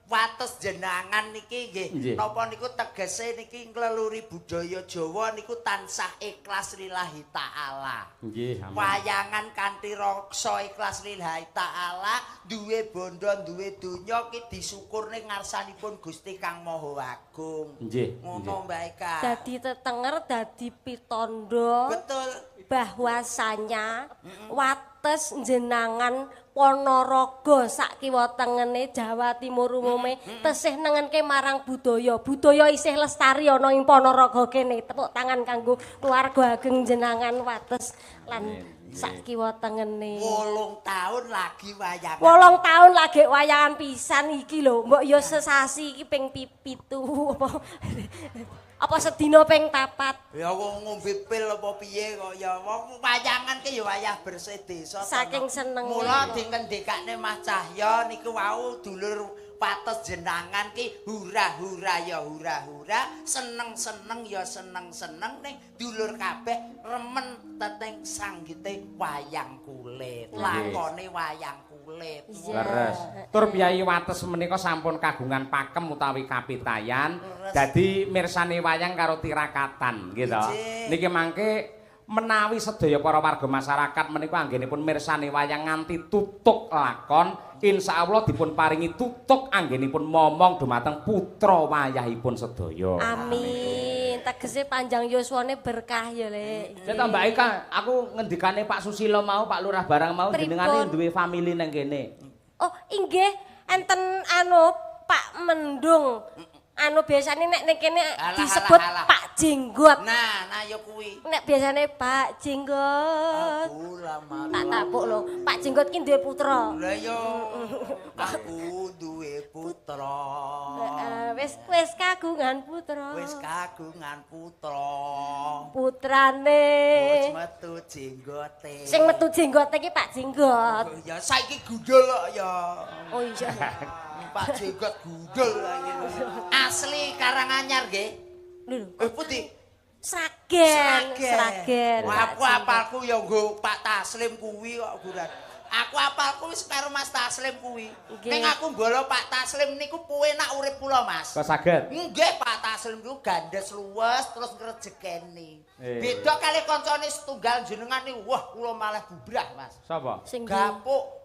wates jenangan niki Nggih. nggih. Napa niku tegese niki ngleluri budaya Jawa niku tansah ikhlas lillahi taala. Nggih, amin. Wayangan kanthi raksa ikhlas lillahi taala, duwe bondo, duwe donya ki disyukur ning ngarsanipun Gusti Kang Maha Agung. Nggih, Ngono Mbak Eka. Dadi tetenger, dadi pitondo Betul. bahwasanya wates jenangan Ponorogo sak kiwa tengene Jawa Timur umume tesih nengenke marang budaya. Budaya isih lestari ana ing Ponorogo kene. Tepuk tangan kanggo keluarga ageng jenangan wates lan sak kiwa tengene. 8 tahun lagi wayangan. 8 tahun lagi wayangan pisan iki lho. Mbok yo sesasi iki ping 7 apa. Apa sedina ping 4. Ya wong ngombe pil apa piye kok ya wong wayangan ki ya wayah bersih desa. Saking senenge. Mula dingendikane Mas Cahya niku wau dulur patos jenangan ki hura-hura ya hura-hura, seneng-seneng ya seneng-seneng ning dulur kabeh remen teteng sanggite wayang kulit. Lakone wayang kulit. Leres. Tur Piyai Wates menika sampun kagungan pakem utawi kapitayan dadi mirsani wayang karo tirakatan gitu. Niki mangke menawi sedaya para warga masyarakat menika anggenipun mirsani wayang nganti tutuk lakon, insyaallah dipun paringi tutuk anggenipun momong dumateng putra wayahipun sedaya. Amin. Tegese panjang yuswane berkah ya, Lek. Ya ta Mbak Ika, aku ngendikane Pak Susilo mau, Pak Lurah barang mau jenengane duwe famili nang kene. Oh, inggih enten Pak Mendung. Biasane nek ning kene disebut Pak Jenggot. Nah ya kuwi. Nek biasane Pak Jenggot. Aku lama. Tak tapuk lho. Pak Jenggot ki duwe putra. Lah yo aku duwe putra. Wis kagungan putra. Wis kagungan putra. Putrane. Wis metu jenggote. Sing metu jenggote ki Pak Jenggot. Ya saiki gundul kok ya. Oh iya. Pak Jenggot gundul lagi. Asli Karanganyar nggih. Lho. Putih. Sragen. Wah, aku apalku ya nggo Pak Taslim kuwi kok guran. Aku apalku wis karo Mas Taslim kuwi. Ning aku mbolo Pak Taslim niku penak urip kula, Mas. Kok saged? Nggih, Pak Taslim niku gandes luwes terus ngrejekeni. Beda kali kancane setunggal jenengan niku, wah kula malah bubrah, Mas. Sapa? Sing Gapuk.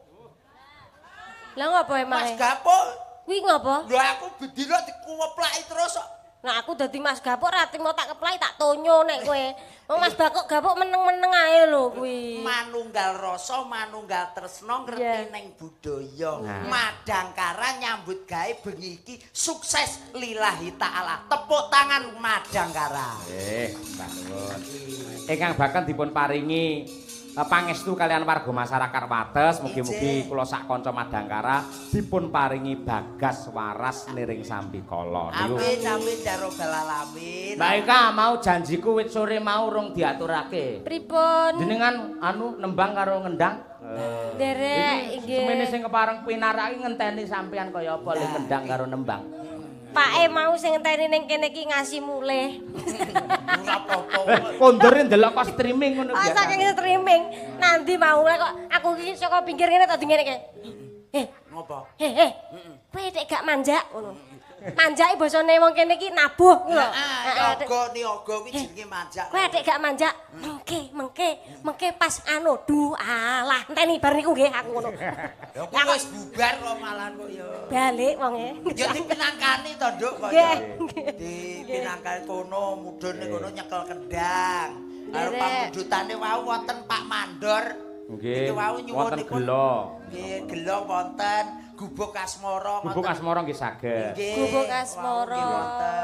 Lah ngopo emang? Mas Gapuk. Kuwi ngopo? Lho aku bedino dikuweplaki terus kok. Nah aku dadi Mas Gapuk ra timo tak keplai tak tonyo nek kowe. Wong Mas Gapuk meneng-meneng ae lho kuwi. Manunggal rasa, manunggal tresna ngerti ning budaya. Madangkara nyambut gawe bengi iki sukses lillahi taala. Tepuk tangan Madangkara. Mbah nuwun. Ingkang bakal dipun paringi pangestu kalian warga masyarakat Wates, mugi-mugi kula sak kanca Madangkara dipun paringi bagas waras niring sambikala. Amin amin ya rabbal alamin. Mbak Eka, mau janjiku wit sore mau urung diaturake. Pripun? Jenengan nembang karo ngendang? Derek nggih. Semene sing kepareng pinarake ngenteni sampean kaya apa le ngendang karo nembang. Pake mau sing ngenteni ning kene iki ngasih mulih. Ora apa-apa. Kondore ndelok kok streaming ngono Oh, biasa. saking streaming. Nanti mau kok aku iki saka pinggir kene tak dingene iki. Ngopo? Kowe nek gak manjak ngono. Manjaki basane wong kene iki nabuh lho. Yoga niaga kuwi jenenge manjak. Kowe nek gak manjak, mengke pas alah enteni bar niku nggih aku ngono. Ya wis bubar kok malah kok ya. Balik wonge. Ya dipinangkani to, Nduk kok Nggih. ya. Dipinangkani kono, mudhune kono nyekel kendang. Karo pamudutane wau wonten Pak Mandor. Nggih. Iki wau Wonten nyuwunipun. gelo. Nggih, gelo wonten, gubuk asmara Gubuk asmara nggih saged. Gubuk asmara.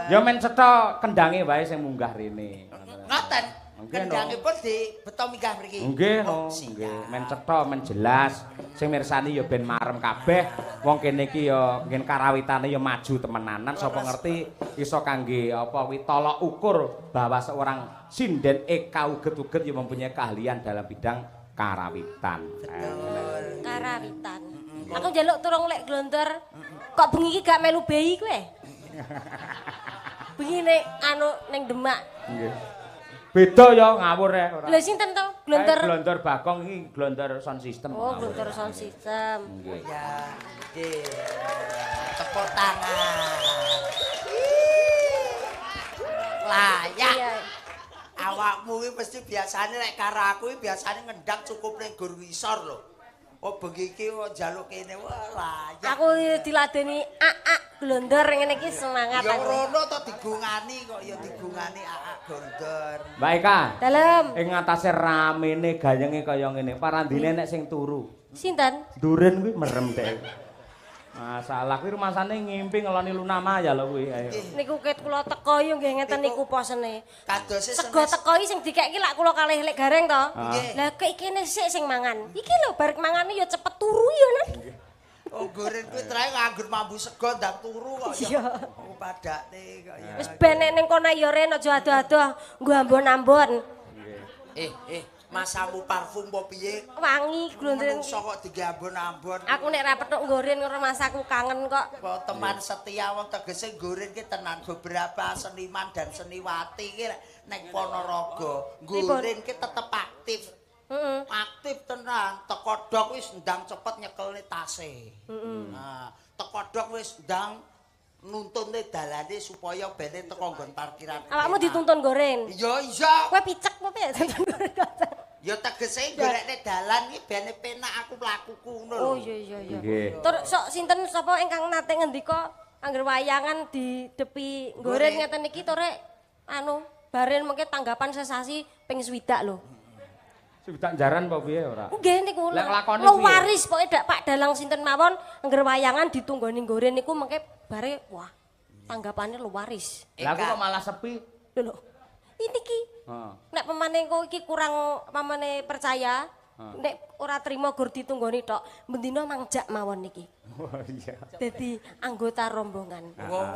Ya men cetha kendange wae sing munggah rene. Ngoten. Nggih, Kendangipun dibeto minggah mriki. Nggih, Oh, nggih. Men cetha, men jelas. Sing mirsani ya ben marem kabeh. Wong kene iki ya ngen karawitane ya maju temenanan. Sapa ngerti iso kangge apa kuwi tolok ukur bahwa seorang sinden eka uget-uget ya mempunyai keahlian dalam bidang karawitan. Karawitan. Aku njaluk turung lek glontor. Kok bengi iki gak melu beyi kowe? Bengi nek ning Demak. Nggih. Beda ya ngawur ya ora. Lha sinten to? Glontor. Glontor Bagong iki glontor sound system. Oh, glontor sound system. Nggih. Ya, nggih. Tepuk tangan. Layak. Iya. Awakmu kuwi mesti biasane nek karo aku kuwi biasane ngendang cukup ning gur wisor lho. Oh bengi iki kok njaluk kene wah layak. Aku diladeni glontor ngene iki semangat Ya aku. rono to digungani kok ya digungani gondor. Mbak Eka. Dalem. Ing ngatasé ramene gayenge kaya ngene, parandine nek sing turu. Sinten? Duren kuwi merem dhek. Masalah kuwi rumasane ngimpi ngeloni Luna Maya lho kuwi. Ayo. Niku ket kula teko yo nggih ngeten niku posene. Kadose Sego teko iki sing dikeki lak kula kalih lek gareng to. Nggih. Lah kek kene sik sing mangan. Iki lho bar mangane yo cepet turu Goren kuwi trae nganggur mambu sego ndang turu kok Iya. Padakne kok ya. Wis ben nek ning kono ya Ren aja ado-ado nggo ambon-ambon. Masamu parfum apa piye? Wangi glondren. Menungso kok digambon-ambon. Aku nek ra petuk nggoren karo masaku kangen kok. Kok teman setia wong tegese Goren ki tenan beberapa seniman dan seniwati ki nek Ponorogo. Goren ki tetep aktif. Aktif tenan, teko dok wis ndang cepet nyekelne tase. Nah, teko dok wis ndang nuntunne dalane supaya bene teko nggon parkiran. Awakmu dituntun Goren. Iya. Kowe picek apa piye tuntun Goren? Ya tegese golekne dalan iki bene penak aku mlakuku ngono lho. Oh iya. Nggih. Tur sok sinten sapa ingkang nate ngendika angger wayangan di depi Goren ngeten iki to rek anu baren mengke tanggapan sesasi ping swidak lho. Swidak jaran apa piye ora? Nggih niku. Lek nglakoni Lo piye? waris pokoke dak Pak Dalang sinten mawon angger wayangan ditunggoni Goren niku mengke bare wah tanggapane lo waris. Lah aku kok malah sepi. Lho. Ini ki. Heeh. Nek pamane kowe iki kurang pamane percaya, nek ora trima gur ditunggoni tok, bendina mangjak mawon niki. Oh iya. Dadi anggota rombongan. Wong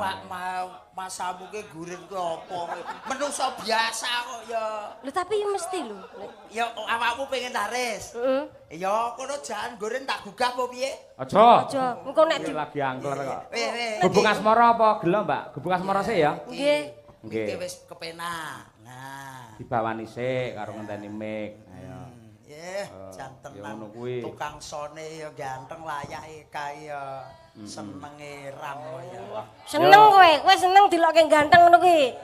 masamu ki Goren ku apa? Menungso biasa kok ya. Lho tapi mesti lho. Ya awakmu pengen laris. Heeh. Ya kono jan Goren tak gugah apa piye? Aja. Aja, engko nek Iki lagi angler kok. Weh. Gubuk asmara apa gelo, Mbak? Gubuk asmara sih ya? nggih. Iki wis kepenak. Nah. Dibawani sik karo ngenteni mik. Ayo. Jan ya tenan. ngono kuwi. Tukang sone ya ganteng layake kae ya senenge ram ya. Seneng kowe seneng dilokke ganteng ngono kuwi.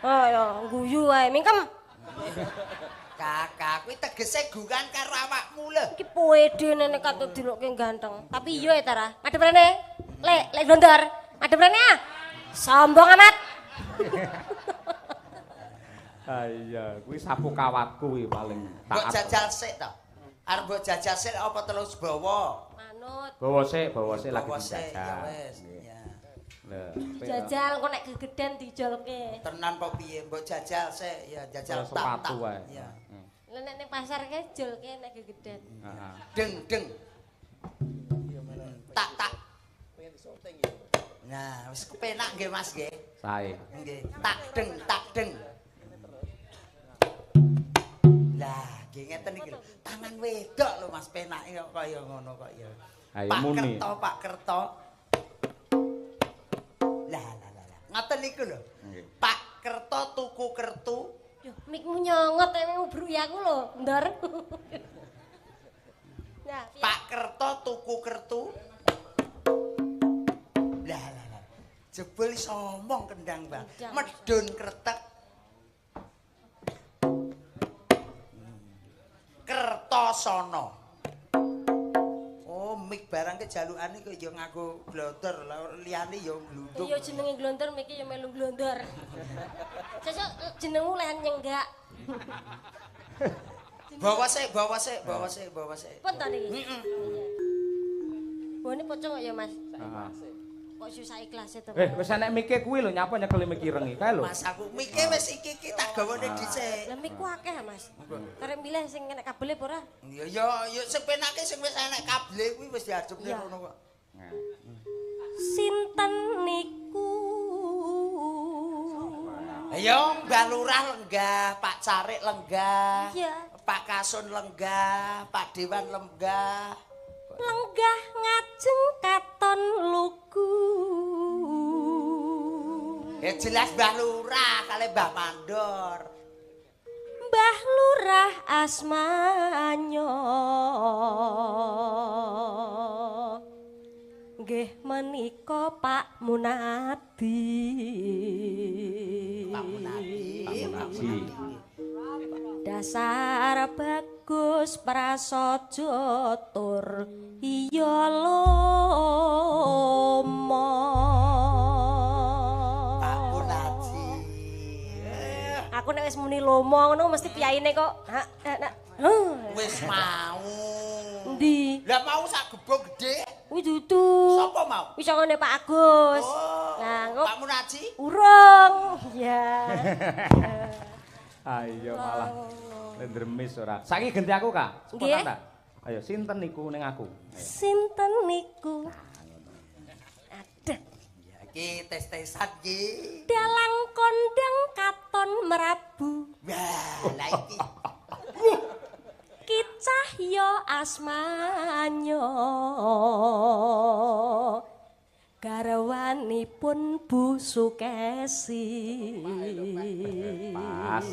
Oh ya, guyu wae. Mingkem. Kakak kuwi tegese gugan karo awakmu lho. Iki pede nek katut dilokke ganteng. Tapi iya ta ra. Madhep rene. Lek glondor. Madhep rene ah. Sombong amat. Ah iya, kuwi sapu kawatku kuwi paling Mbok taat. jajal sik to. Arep mbok jajal sik apa terus bawa? Manut. Bawa sik lagi Bawa sik, ya dijajal. wis. Ya. Lho, Jajal kok nek gegeden dijolke. Tenan apa piye mbok jajal sik ya jajal sepatu tak. wae. Ya. Lah nek ning pasar ke jolke nek gegeden. Heeh. Deng. Tak. Nah, wis kepenak nggih Mas nggih. Sae. Nggih. Tak deng. Lah, nggih ngeten iki lho. Tangan wedok lho Mas penake kok kaya ngono kok ya. Ayo muni. Pak Kerto. Lah. Ngoten niku lho. Nggih. Pak Kerto tuku kertu. Yo, mikmu nyongot ubruk ya aku lho, ndor. Nah, Pak Kerto tuku kertu. Lah. Jebul iso omong kendang, Bang. Medun kretek. Kertosono. Oh, mik barang kejalukane kok ya nganggo glondor, liyane ya glundung. iya jenenge glondor miki ya melu glondor. Sesuk jenengmu leh nyenggak. Bawa sik. Pun to niki? Bone pocong kok ya, Mas. Heeh. Kok susah ikhlas to. Wis enek mike kuwi lho nyapa nyekeli mik irengi kae lho. Mas aku mike wis iki tak gawane dhisik. Lah mikku akeh, Mas. Karep milih sing enek kabele apa ora? Ya sing penake sing wis enek kabele kuwi wis diajepne Iya. ngono kok. Sinten niku? Ayo Mbak Lurah lenggah, Pak Carik lenggah. Iya. Pak Kasun lenggah, Pak Dewan lenggah. Lenggah ngajeng katon lugu. Ya jelas Mbah Lurah kali Mbah Mandor. Mbah Lurah asmanyo. Nggih menika Pak Munadi. Pak Munadi. Dasar bagus prasaja tur iya lomo. Pak Munadi. Aku nek wis muni lomo ngono mesti piyaine kok. Wis mau. Endi? Lah mau sak gebok gede. Kuwi dudu. Sapa mau? Wis ngene Pak Agus. Oh. Nah, kok Pak Munadi. urung. Ya. Ayo malah ndremis ora. Saiki ganti aku, Kak. Nggih. Spontan ta? Ayo sinten niku ning aku? Ayo. Sinten niku? Ya iki tes-tesan iki. Dalang kondang katon merabu. Wah, lah iki. Ki Cahya asmanyo garwanipun Bu Sukesi. Pas.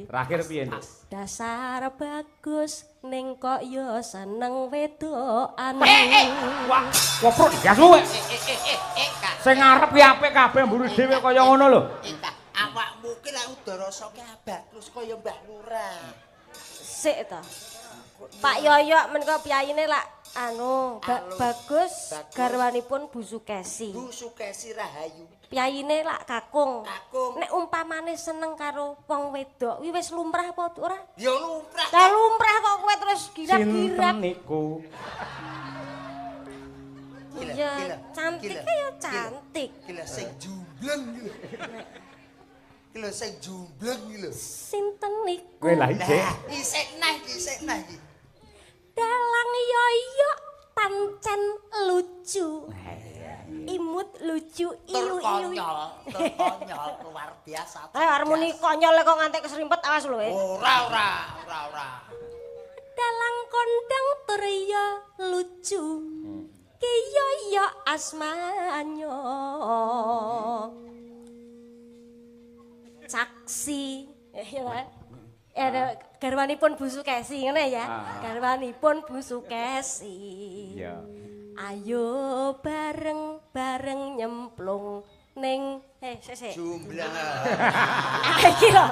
Terakhir piye, Nduk? Dasar bagus ning kok yo seneng wedokan. Wah, koprok gas kowe. Kak. Sing ngarep ki apik kabeh mburi dhewe kaya ngono lho. Kak, awakmu ki lek udah rasa ki bagus kaya Mbah Lurah. Sik to. Pak Yoyo menika piyayine lak bagus garwanipun Bu Sukesi. Bu Sukesi Rahayu. Piyayine lak kakung. Kakung. Nek umpamane seneng karo wong wedok, kuwi wis lumrah apa ora? Ya lumrah. Lah lumrah kok kowe terus girap-girap. Sinten niku? Iya, cantik ya cantik. Gila sing jumbleng iki. Gila sing jumbleng iki lho. Sinten niku? Kowe lah iki. Isik nah iki. Dalang Yoyo pancen lucu. Imut lucu iyu-iyu. Terkonyol luar biasa. Harmoni konyol kok nganti keserimpet awas lho. Ora. Dalang kondang Turya lucu. Ki Yoyo asmanyo. Saksi. Ada garwanipun Bu Sukesi ngene ya. Garwanipun Bu Sukesi. Iya. Ayo bareng-bareng nyemplung ning sik. Jumbleng. Iki lho.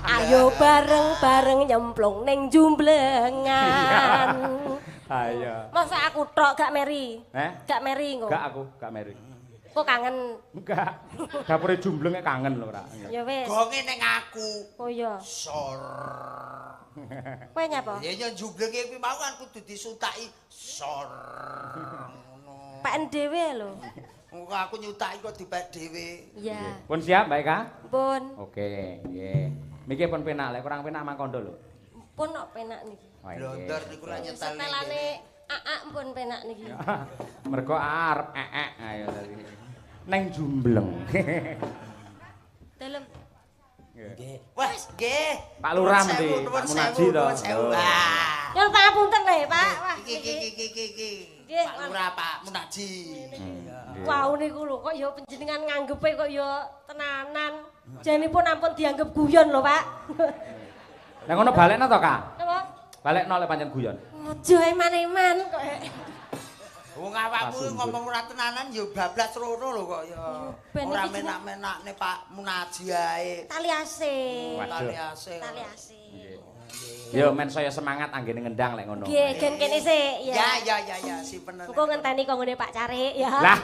Ayo bareng-bareng nyemplung ning jumblengan. Ayo. Masa aku tok gak meri? Gak meri kok. Enggak aku, gak meri. Kok kangen? Enggak. Dapure jumblenge kangen lho ora. Ya wis. Gonge ning aku. Oh iya. Sor. Kowe nyapa? Ya jumblenge kuwi mau kan kudu disutaki sor. Ngono. Pak dhewe lho. Engko aku nyutaki kok dipek dhewe. Iya. Pun siap, Mbak Eka? Pun. Oke, nggih. Miki pun penak, lek kurang penak mangkondo lho. Pun kok penak niki. Oh, nggih. Blonder niku lak nyetel ning Setelane aak pun penak niki. Mergo arep ayo tadi. Neng jumbleng. Dalem. Nggih. Wes, nggih. Pak Lurah mesti, Pak Munaji to. Ya pangapunten le, Pak. Wah, Iki. Nggih, Pak Lurah, Pak Munaji. Wau niku lho kok ya panjenengan nganggepe kok ya tenanan. Janipun ampun dianggep guyon lho, Pak. Lah ngono balekno to, Kak? Napa? Balekno lek pancen guyon. Aja eman-eman kok. Wong awakmu ngomong ora tenanan ya bablas rono lho kok ya. Ora menak-menakne Pak Munaji ae. Tali asih. Tali asih. Tali asih. Yo men saya semangat anggene ngendang lek ngono. Nggih, gen kene sik ya. Ya, simpen. Engko ngenteni konggone Pak Carik ya. Lah,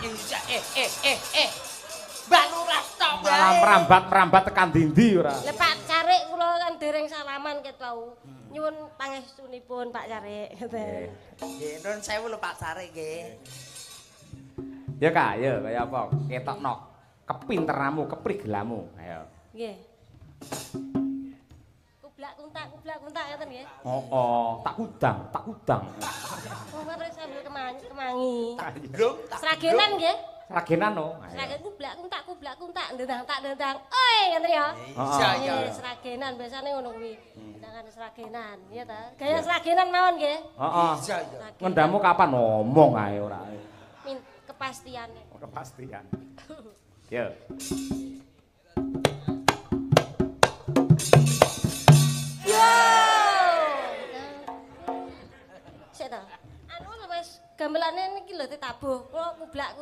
Mbak Lurah tok malah merambat tekan dindi ora. Lah Pak Carik kula kan dereng salaman ket wau. Nyuwun pangestunipun Pak Carik. Nggih, nuwun sewu lho Pak Carik nggih. Ya Kak, ya kaya apa? Ketokno kepinteranmu, keprigelamu. Ayo. Nggih. Kublak kuntak ngoten nggih. Tak kudang. Oh, terus sambil kemangi. Belum Seragenan nggih. Seragenan no. Seragenan kublak kuntak ndendang. Oi, ngoten ya. Iya. Seragenan biasane ngono kuwi. Tendangan seragenan, ya ta. Gaya seragenan mawon nggih. Heeh. Iya. Ngendamu kapan ngomong ae ora. Kepastiane. Kepastian. Yo. Yo. Sik ta. Anu wis gamelane niki lho ditabuh. Kula kublak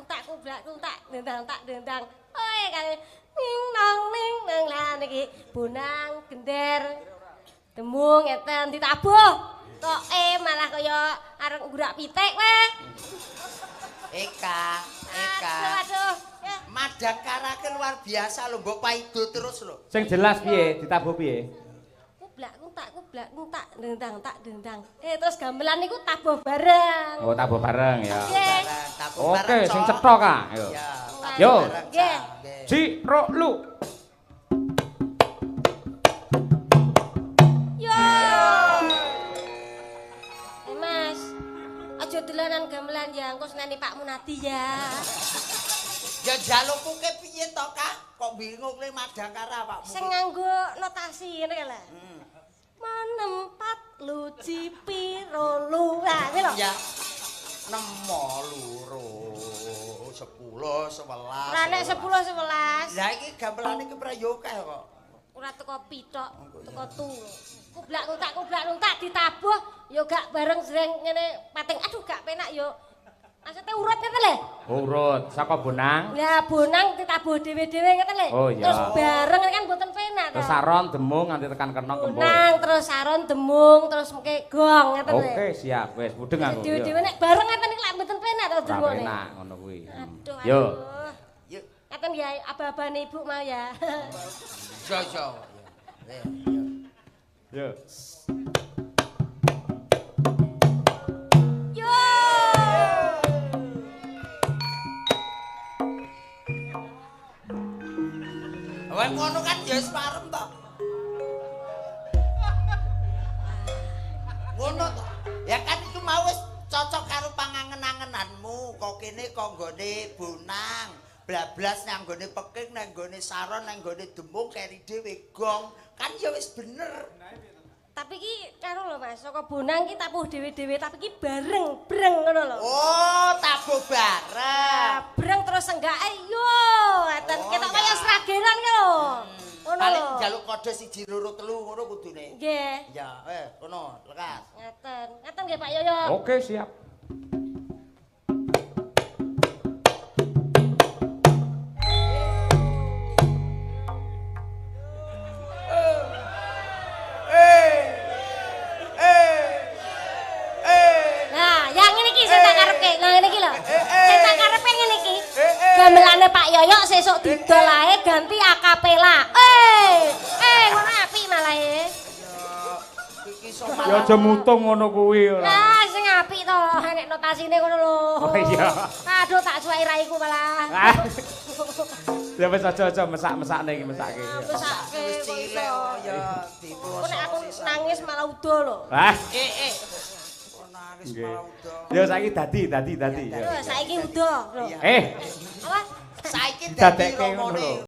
kuntak dendang. Oi kali ning nang lah niki bonang gender. Demung ngeten ditabuh. Kok malah kaya arep ngurak pitik weh. Eka. Aduh. Ya. Madakarake luar biasa lho, mbok paido terus lho. Sing jelas piye? Ditabuh piye? Kublak kuntak dendang. Terus gamelan niku tabuh bareng. Oh, tabuh bareng ya. Nggih. Oke, sing cetha Kak. Yo. Yo. Nggih. Ciro lu. Yo. Mas, aja dolanan gamelan ya, engko seneni Pak Munadi ya. Ya jalukku ke piye to, Kak? Kok bingung le Madangkara, Pak? Sing nganggo notasi ngene lho. Menempat luci piro lu. Nah, iki lho. Ya. 6 loro 10 11. Lah nek 10 11 Lah iki gamelane ki prayoga kok. ora teko pitok, teko tu. Kublak nuntak ditabuh ya gak bareng sreng ngene pating. Aduh gak penak yo. Maksudnya urut ngeten lho. Urut saka Bonang. Lah bonang ditabuh dhewe-dhewe ngeten lho. Oh, iya. Terus bareng kan mboten penak to. Terus saron demung nganti tekan kena kembung. Bonang terus saron demung terus mengke gong ngeten lho. Oke, siap. Wis mudeng aku. Dhewe-dhewe nek bareng ngeten iki lak mboten penak to Ora demune. penak ngono kuwi. Aduh. Yo. Yuk, Ngeten ya aba-abane ibu mau ya. yo. Yo. Yo. Wah ngono kan ya wis parem to. Ngono to. Ya kan itu mau wis cocok karo pangangen-angenanmu. Kok kene kok nggone Bonang. Blablas nang nggone Peking, nang nggone Saron, nang nggone Demung keri dhewe gong. Kan ya wis bener. Tapi ki karo lho Mas, saka Bonang ki tabuh dhewe-dhewe tapi ki bareng breng ngono lho. Oh, tabuh bareng. Breng terus enggake yo, ngeten Oh, ketok ya. kaya sragenan ki lho. Ngono Paling lho. njaluk kode 1 2 3 ngono kudune. Nggih. Ya, kono, lekas. Ngeten. Ngeten nggih Pak Yoyo. Oke, siap. Nah, yang ngene iki sing tak karepke. Lah ngene iki lho. Sing tak karepe ngene iki. Gamelane Pak Yoyo sesuk didol ae ganti akapela. Ngono apik malah e. Iki iso Ya aja mutung ngono kuwi ora. Lah sing apik to, nek notasine ngono lho. Oh, iya. Aduh tak suwai raiku malah. Ah. Ya wis aja mesak-mesakne iki mesake. Mesake wis kok cilik iso. kok ya Kok nek aku diposo. nangis malah udo lho. Ah. Kok nangis Nggih. malah udah. Ya saiki dadi. Ya. Saiki udo lho. Iya. Eh, Apa? Saiki dadi Dadekke ngono romone lho.